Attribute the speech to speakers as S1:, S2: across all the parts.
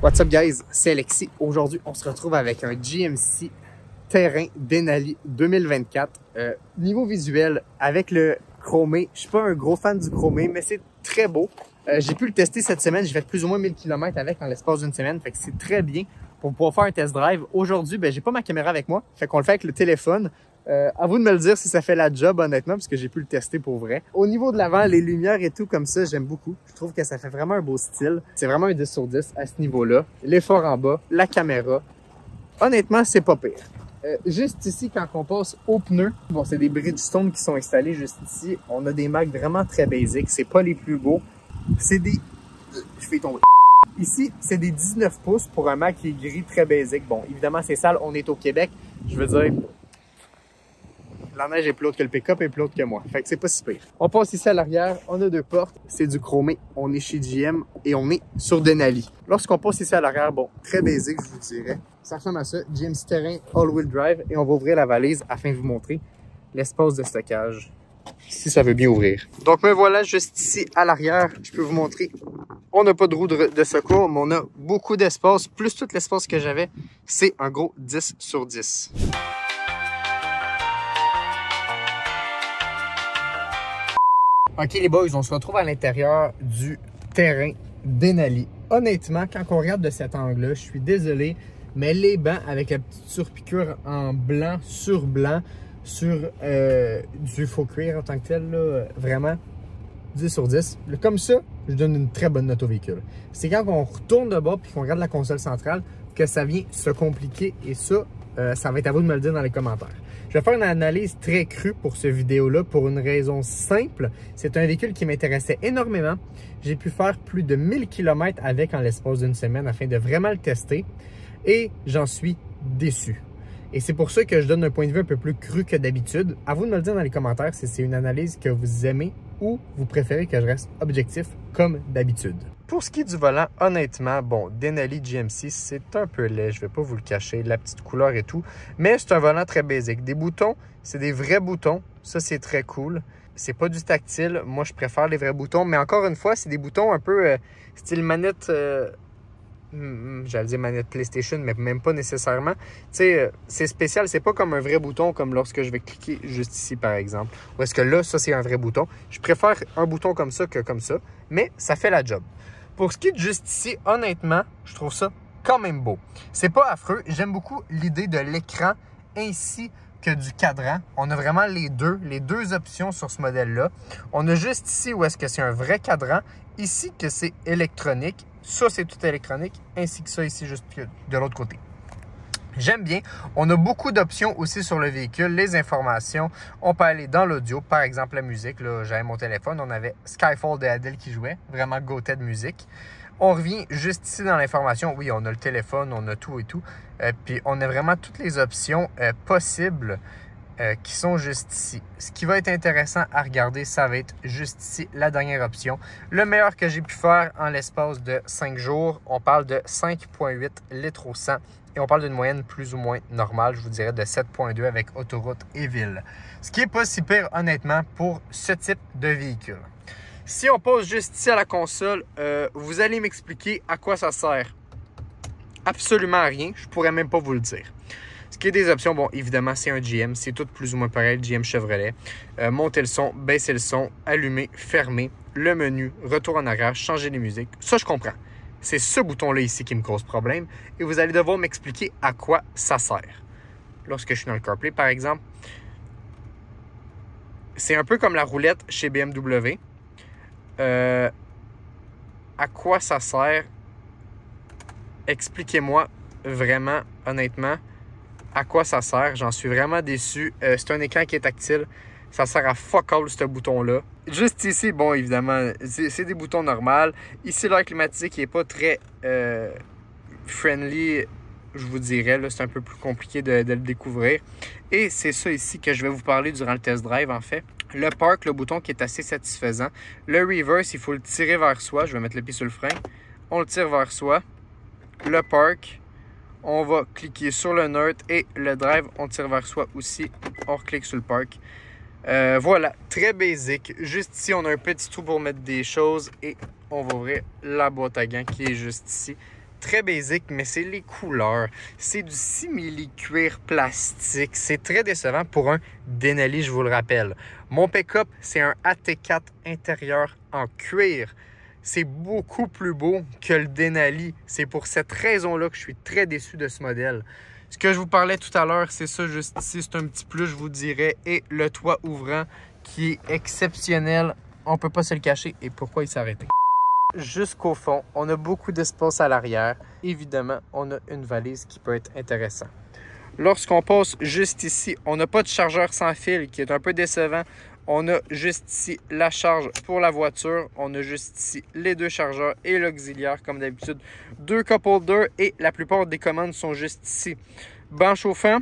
S1: What's up guys, c'est Alexis. Aujourd'hui, on se retrouve avec un GMC Terrain Denali 2024. Niveau visuel, avec le chromé, je suis pas un gros fan du chromé, mais c'est très beau. J'ai pu le tester cette semaine, j'ai fait plus ou moins 1000 km avec en l'espace d'une semaine, fait que c'est très bien pour pouvoir faire un test drive. Aujourd'hui, j'ai pas ma caméra avec moi, fait qu'on le fait avec le téléphone. À vous de me le dire si ça fait la job honnêtement, parce que j'ai pu le tester pour vrai. Au niveau de l'avant, les lumières et tout comme ça, j'aime beaucoup. Je trouve que ça fait vraiment un beau style. C'est vraiment un 10 sur 10 à ce niveau-là. L'effort en bas, la caméra. Honnêtement, c'est pas pire. Juste ici, quand on passe aux pneus, bon, c'est des Bridgestone qui sont installés juste ici. On a des marques vraiment très basiques. C'est pas les plus beaux. C'est des... Je fais tomber. Ici, c'est des 19 pouces pour un Mac qui est gris très basique. Bon, évidemment, c'est sale. On est au Québec. Je veux dire... La neige est plus haute que le pick-up et plus haute que moi. Fait que c'est pas si pire. On passe ici à l'arrière. On a deux portes. C'est du chromé. On est chez GM et on est sur Denali. Lorsqu'on passe ici à l'arrière, bon, très basique, je vous dirais. Ça ressemble à ça. GMC Terrain All-Wheel Drive. Et on va ouvrir la valise afin de vous montrer l'espace de stockage. Si ça veut bien ouvrir. Donc, me voilà juste ici à l'arrière. Je peux vous montrer. On n'a pas de roue de secours, mais on a beaucoup d'espace. Plus tout l'espace que j'avais, c'est un gros 10 sur 10. Ok les boys, on se retrouve à l'intérieur du terrain Denali. Honnêtement, quand on regarde de cet angle-là, je suis désolé, mais les bancs avec la petite surpiqûre en blanc sur blanc sur du faux cuir en tant que tel, là, vraiment 10 sur 10. Comme ça, je donne une très bonne note au véhicule. C'est quand on retourne de bas et qu'on regarde la console centrale que ça vient se compliquer et ça, ça va être à vous de me le dire dans les commentaires. Je vais faire une analyse très crue pour ce vidéo-là pour une raison simple. C'est un véhicule qui m'intéressait énormément. J'ai pu faire plus de 1000 km avec en l'espace d'une semaine afin de vraiment le tester et j'en suis déçu. Et c'est pour ça que je donne un point de vue un peu plus cru que d'habitude. À vous de me le dire dans les commentaires si c'est une analyse que vous aimez ou vous préférez que je reste objectif comme d'habitude. Pour ce qui est du volant, honnêtement, bon, Denali GMC, c'est un peu laid, je vais pas vous le cacher, la petite couleur et tout, mais c'est un volant très basique. Des boutons, c'est des vrais boutons, ça c'est très cool. C'est pas du tactile, moi je préfère les vrais boutons, mais encore une fois, c'est des boutons un peu style manette, j'allais dire manette PlayStation, mais même pas nécessairement. Tu sais, c'est spécial, c'est pas comme un vrai bouton, comme lorsque je vais cliquer juste ici par exemple. Ou est-ce que là, ça c'est un vrai bouton. Je préfère un bouton comme ça que comme ça, mais ça fait la job. Pour ce qui est de juste ici, honnêtement, je trouve ça quand même beau. C'est pas affreux. J'aime beaucoup l'idée de l'écran ainsi que du cadran. On a vraiment les deux options sur ce modèle-là. On a juste ici où est-ce que c'est un vrai cadran. Ici que c'est électronique. Ça, c'est tout électronique. Ainsi que ça ici, juste de l'autre côté. J'aime bien. On a beaucoup d'options aussi sur le véhicule. Les informations, on peut aller dans l'audio. Par exemple, la musique. Là, j'avais mon téléphone. On avait Skyfall de Adele qui jouait. Vraiment go-ted musique. On revient juste ici dans l'information. Oui, on a le téléphone, on a tout et tout. Puis, on a vraiment toutes les options possibles qui sont juste ici. Ce qui va être intéressant à regarder, ça va être juste ici, la dernière option. Le meilleur que j'ai pu faire en l'espace de 5 jours, on parle de 5,8 litres au 100. Et on parle d'une moyenne plus ou moins normale, je vous dirais de 7,2 avec autoroute et ville. Ce qui n'est pas si pire, honnêtement, pour ce type de véhicule. Si on passe juste ici à la console, vous allez m'expliquer à quoi ça sert. Absolument à rien, je pourrais même pas vous le dire. Ce qui est des options, bon, évidemment, c'est un GM, c'est tout plus ou moins pareil, GM Chevrolet. Monter le son, baisser le son, allumer, fermer, le menu, retour en arrière, changer les musiques, ça je comprends. C'est ce bouton-là ici qui me cause problème et vous allez devoir m'expliquer à quoi ça sert. Lorsque je suis dans le CarPlay, par exemple, c'est un peu comme la roulette chez BMW. À quoi ça sert? Expliquez-moi vraiment, honnêtement, à quoi ça sert. J'en suis vraiment déçu. C'est un écran qui est tactile. Ça sert à fuck all, ce bouton-là. Juste ici, bon, évidemment, c'est des boutons normaux. Ici, l'air climatisé qui n'est pas très friendly, je vous dirais. C'est un peu plus compliqué de le découvrir. Et c'est ça ici que je vais vous parler durant le test drive, en fait. Le park, le bouton qui est assez satisfaisant. Le reverse, il faut le tirer vers soi. Je vais mettre le pied sur le frein. On le tire vers soi. Le park, on va cliquer sur le neutre. Et le drive, on tire vers soi aussi. On reclique sur le park. Voilà, très basique. Juste ici, on a un petit trou pour mettre des choses et on va ouvrir la boîte à gants qui est juste ici. très basique, mais c'est les couleurs. C'est du simili-cuir plastique. C'est très décevant pour un Denali, je vous le rappelle. Mon pick-up, c'est un AT4 intérieur en cuir. C'est beaucoup plus beau que le Denali. C'est pour cette raison-là que je suis très déçu de ce modèle. Ce que je vous parlais tout à l'heure, c'est ça juste ici, c'est un petit plus, je vous dirais, et le toit ouvrant qui est exceptionnel. On ne peut pas se le cacher. Et pourquoi il s'est arrêté? Jusqu'au fond, on a beaucoup d'espace à l'arrière. Évidemment, on a une valise qui peut être intéressante. Lorsqu'on passe juste ici, on n'a pas de chargeur sans fil qui est un peu décevant. On a juste ici la charge pour la voiture. On a juste ici les deux chargeurs et l'auxiliaire comme d'habitude. Deux cup holders et la plupart des commandes sont juste ici. Banc chauffant,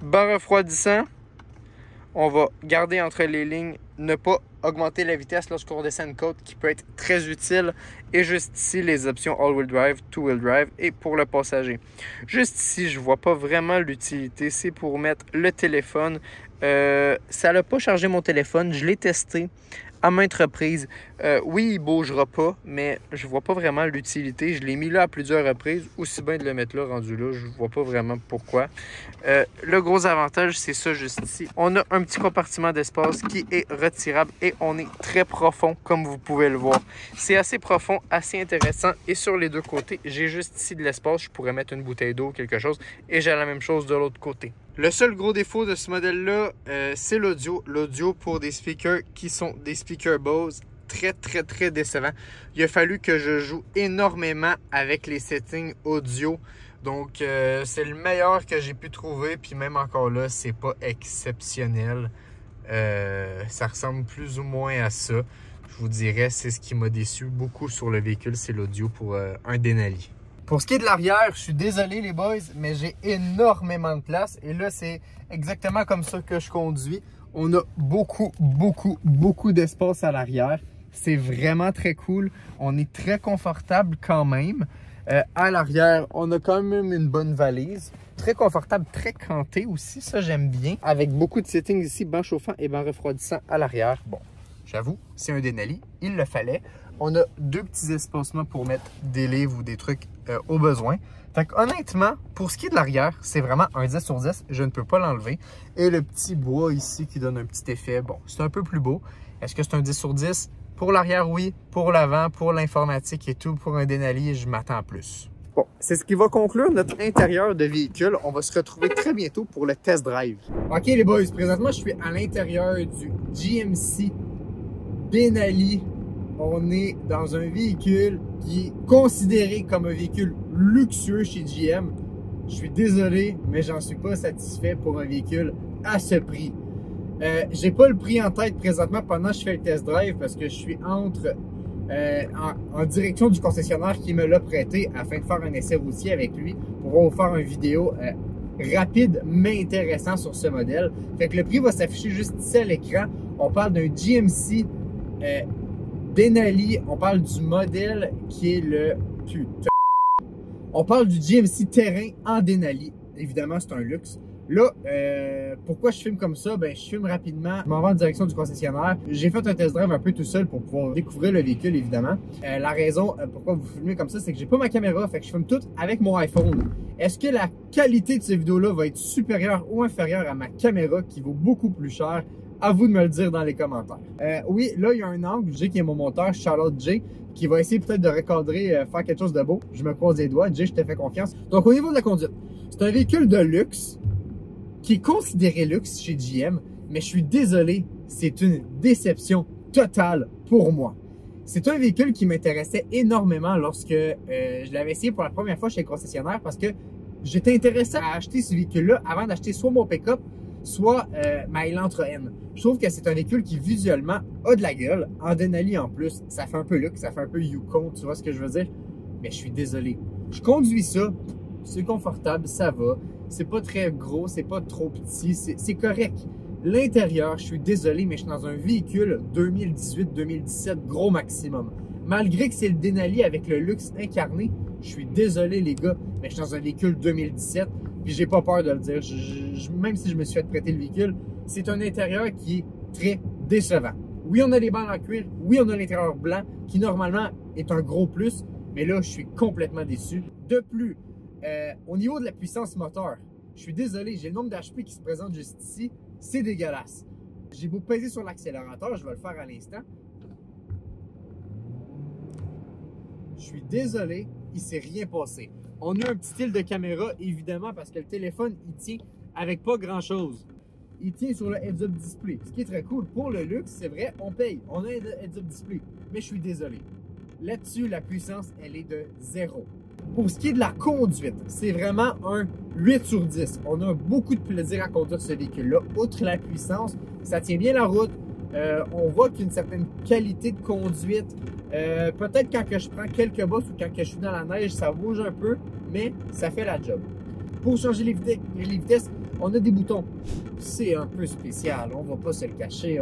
S1: banc refroidissant. On va garder entre les lignes, ne pas augmenter la vitesse lorsqu'on descend une côte qui peut être très utile. Et juste ici, les options all-wheel drive, two-wheel drive et pour le passager. Juste ici, je ne vois pas vraiment l'utilité. C'est pour mettre le téléphone. Ça n'a pas chargé mon téléphone. Je l'ai testé à maintes reprises. Oui, il ne bougera pas, mais je ne vois pas vraiment l'utilité. Je l'ai mis là à plusieurs reprises. Aussi bien de le mettre là, rendu là. Je ne vois pas vraiment pourquoi. Le gros avantage, c'est ça juste ici. On a un petit compartiment d'espace qui est retirable et on est très profond, comme vous pouvez le voir. C'est assez profond, assez intéressant. Et sur les deux côtés, j'ai juste ici de l'espace. Je pourrais mettre une bouteille d'eau ou quelque chose. Et j'ai la même chose de l'autre côté. Le seul gros défaut de ce modèle-là, c'est l'audio. L'audio pour des speakers qui sont des speakers Bose. Très décevant. Il a fallu que je joue énormément avec les settings audio. Donc, c'est le meilleur que j'ai pu trouver. Puis même encore là, c'est pas exceptionnel. Ça ressemble plus ou moins à ça. Je vous dirais, c'est ce qui m'a déçu beaucoup sur le véhicule, c'est l'audio pour un Denali. Pour ce qui est de l'arrière, je suis désolé les boys, mais j'ai énormément de place. Et là, c'est exactement comme ça que je conduis. On a beaucoup d'espace à l'arrière. C'est vraiment très cool. On est très confortable quand même. À l'arrière, on a quand même une bonne valise. Très confortable, très canté aussi. Ça, j'aime bien. Avec beaucoup de settings ici, banc chauffant et banc refroidissant à l'arrière. Bon, j'avoue, c'est un Denali. Il le fallait. On a deux petits espacements pour mettre des livres ou des trucs au besoin. Fait que, honnêtement, pour ce qui est de l'arrière, c'est vraiment un 10 sur 10. Je ne peux pas l'enlever. Et le petit bois ici qui donne un petit effet, bon, c'est un peu plus beau. Est-ce que c'est un 10 sur 10? Pour l'arrière, oui. Pour l'avant, pour l'informatique et tout, pour un Denali, je m'attends à plus. Bon, c'est ce qui va conclure notre intérieur de véhicule. On va se retrouver très bientôt pour le test drive. OK les boys, présentement, je suis à l'intérieur du GMC Denali. On est dans un véhicule qui est considéré comme un véhicule luxueux chez GM. Je suis désolé, mais j'en suis pas satisfait pour un véhicule à ce prix. J'ai pas le prix en tête présentement pendant que je fais le test drive parce que je suis en direction du concessionnaire qui me l'a prêté afin de faire un essai routier avec lui pour vous faire une vidéo rapide mais intéressant sur ce modèle. Fait que le prix va s'afficher juste ici à l'écran. On parle d'un GMC Denali, on parle du modèle qui est le putain. On parle du GMC Terrain en Denali. Évidemment, c'est un luxe. Là, pourquoi je filme comme ça? Ben, je filme rapidement. Je m'en vais en direction du concessionnaire. J'ai fait un test drive un peu tout seul pour pouvoir découvrir le véhicule, évidemment. La raison pourquoi vous filmez comme ça, c'est que j'ai pas ma caméra, fait que je filme tout avec mon iPhone. Est-ce que la qualité de cette vidéo-là va être supérieure ou inférieure à ma caméra qui vaut beaucoup plus cher? À vous de me le dire dans les commentaires. Oui, là, il y a un angle. Jay qui est mon monteur, Charlotte Jay, qui va essayer peut-être de recadrer, faire quelque chose de beau. Je me croise les doigts. Jay, je te fais confiance. Donc, au niveau de la conduite, c'est un véhicule de luxe qui est considéré luxe chez GM, mais je suis désolé, c'est une déception totale pour moi. C'est un véhicule qui m'intéressait énormément lorsque je l'avais essayé pour la première fois chez le concessionnaire parce que j'étais intéressé à acheter ce véhicule-là avant d'acheter soit mon pick-up, soit ma Elantra N. Je trouve que c'est un véhicule qui visuellement a de la gueule. En Denali en plus, ça fait un peu luxe, ça fait un peu Yukon, tu vois ce que je veux dire? Mais je suis désolé. Je conduis ça, c'est confortable, ça va. C'est pas très gros, c'est pas trop petit, c'est correct. L'intérieur, je suis désolé, mais je suis dans un véhicule 2018-2017 gros maximum. Malgré que c'est le Denali avec le luxe incarné, je suis désolé les gars, mais je suis dans un véhicule 2017. Puis j'ai pas peur de le dire, même si je me suis fait prêter le véhicule, c'est un intérieur qui est très décevant. Oui, on a les bancs en cuir, oui, on a l'intérieur blanc, qui normalement est un gros plus, Mais là, je suis complètement déçu. De plus, au niveau de la puissance moteur, je suis désolé, j'ai le nombre d'HP qui se présente juste ici. C'est dégueulasse. J'ai beau peser sur l'accélérateur, je vais le faire à l'instant. Je suis désolé, il ne s'est rien passé. On a un petit tilt de caméra, évidemment, parce que le téléphone, il tient avec pas grand-chose. Il tient sur le heads-up display, ce qui est très cool. Pour le luxe, c'est vrai, on paye. On a un heads-up display, mais je suis désolé. Là-dessus, la puissance, elle est de 0. Pour ce qui est de la conduite, c'est vraiment un 8 sur 10. On a beaucoup de plaisir à conduire ce véhicule-là. Outre la puissance, ça tient bien la route. On voit qu'il y a une certaine qualité de conduite. Peut-être quand que je prends quelques bosses ou quand que je suis dans la neige, ça bouge un peu, mais ça fait la job. Pour changer les vitesses, on a des boutons. C'est un peu spécial, on ne va pas se le cacher.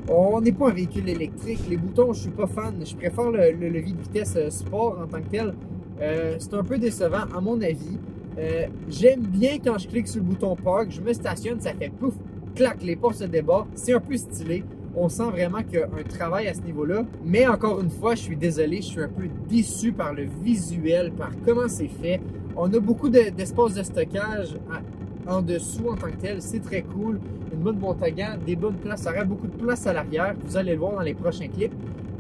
S1: On n'est pas un véhicule électrique. Les boutons, je ne suis pas fan. Je préfère le levier de vitesse sport en tant que tel. C'est un peu décevant à mon avis. J'aime bien quand je clique sur le bouton Park, je me stationne, ça fait pouf, clac, les portes se débarrent. C'est un peu stylé. On sent vraiment qu'il y a un travail à ce niveau-là. Mais encore une fois, je suis désolé, je suis un peu déçu par le visuel, par comment c'est fait. On a beaucoup d'espace de stockage en dessous en tant que tel. C'est très cool. Une bonne monte à gants, des bonnes places. Ça aurait beaucoup de place à l'arrière. Vous allez le voir dans les prochains clips.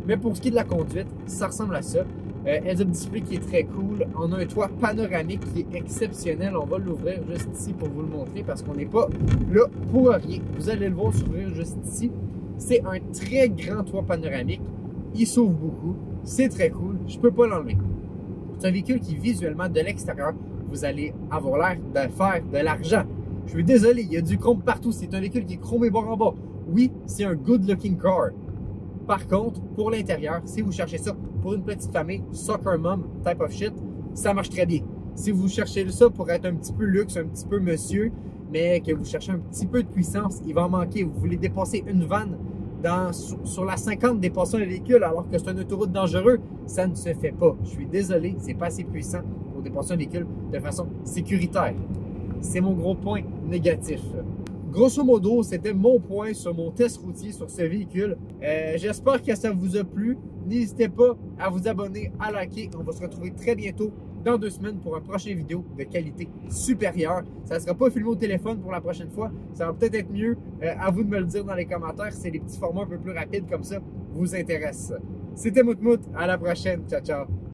S1: Mais pour ce qui est de la conduite, ça ressemble à ça. Heads-up display qui est très cool. On a un toit panoramique qui est exceptionnel. On va l'ouvrir juste ici pour vous le montrer parce qu'on n'est pas là pour rien. Vous allez le voir s'ouvrir juste ici. C'est un très grand toit panoramique. Il s'ouvre beaucoup. C'est très cool. Je ne peux pas l'enlever. C'est un véhicule qui, visuellement, de l'extérieur, vous allez avoir l'air de faire de l'argent. Je suis désolé, il y a du chrome partout. C'est un véhicule qui est chromé bord en bas. Oui, c'est un good looking car. Par contre, pour l'intérieur, si vous cherchez ça pour une petite famille, soccer mom type of shit, ça marche très bien. Si vous cherchez ça pour être un petit peu luxe, un petit peu monsieur, mais que vous cherchez un petit peu de puissance, il va en manquer. Vous voulez dépasser une vanne sur la 50, dépasser un véhicule alors que c'est un autoroute dangereux, ça ne se fait pas. Je suis désolé, c'est pas assez puissant pour dépasser un véhicule de façon sécuritaire. C'est mon gros point négatif. Grosso modo, c'était mon point sur mon test routier sur ce véhicule. J'espère que ça vous a plu. N'hésitez pas à vous abonner, à liker. On va se retrouver très bientôt dans 2 semaines pour une prochaine vidéo de qualité supérieure. Ça ne sera pas filmé au téléphone pour la prochaine fois. Ça va peut-être être mieux. À vous de me le dire dans les commentaires si les petits formats un peu plus rapides comme ça vous intéressent. C'était Moutmout. À la prochaine. Ciao, ciao.